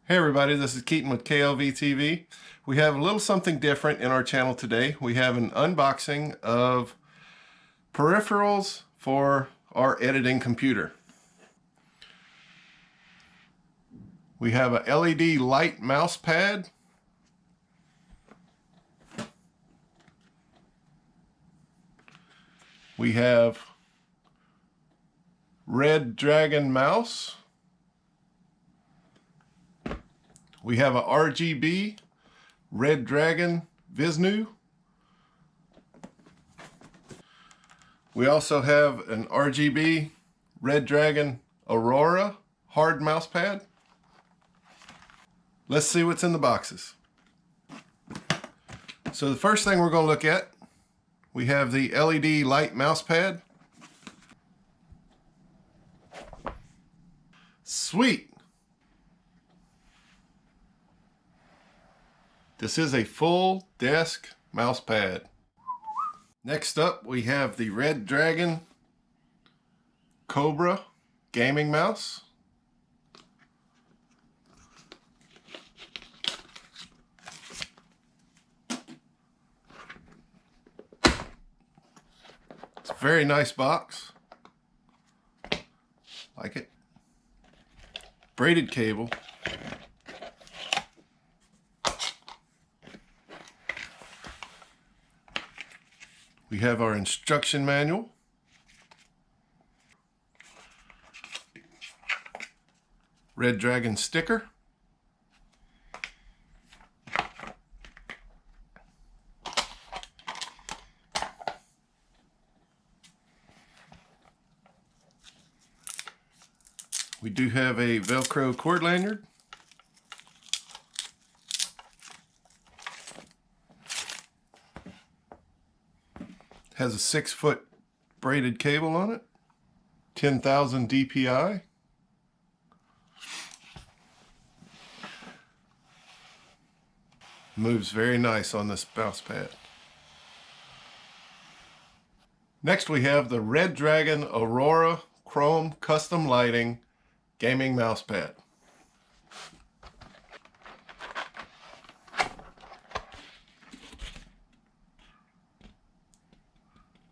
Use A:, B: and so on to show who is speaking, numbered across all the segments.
A: Hey everybody, this is Keaton with KLV TV. We have a little something different in our channel today. We have an unboxing of peripherals for our editing computer. We have a LED light mouse pad. We have Redragon mouse. We have a RGB Redragon Viznu. We also have an RGB Redragon Aurora hard mouse pad. Let's see what's in the boxes. So the first thing we're going to look at, we have the LED light mouse pad. Sweet! This is a full desk mouse pad. Next up, we have the Redragon Cobra gaming mouse. It's a very nice box. Like it. Braided cable. We have our instruction manual. Redragon sticker. We do have a Velcro cord lanyard. Has a 6-foot braided cable on it, 10,000 DPI. Moves very nice on this mouse pad. Next we have the Redragon Aurora Chrome Custom Lighting Gaming Mouse Pad.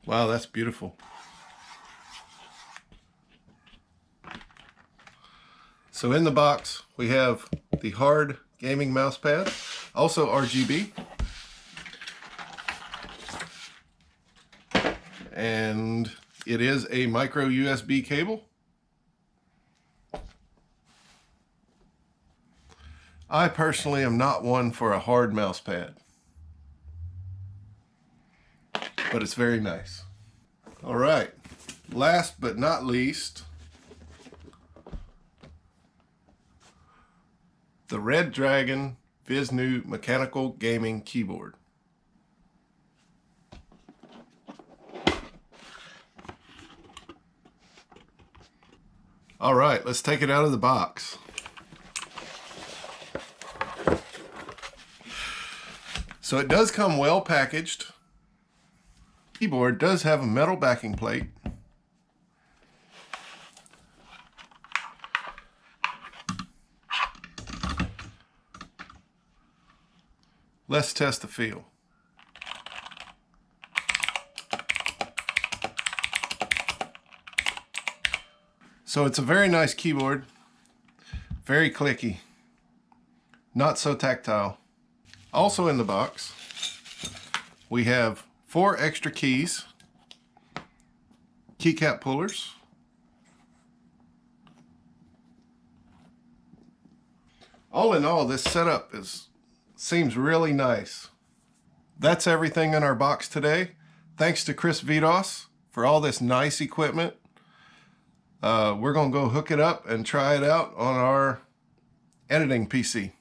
A: Wow, that's beautiful. So in the box, we have the hard gaming mouse pad, also RGB. And it is a micro USB cable. I personally am not one for a hard mouse pad, but it's very nice. All right, last but not least, the Redragon Viznu mechanical gaming keyboard. All right, let's take it out of the box. So it does come well packaged. Keyboard does have a metal backing plate. Let's test the feel. So it's a very nice keyboard, very clicky, not so tactile. Also in the box, we have 4 extra keys, keycap pullers, all in all, this setup seems really nice. That's everything in our box today. Thanks to Chris Vidos for all this nice equipment. We're gonna go hook it up and try it out on our editing PC.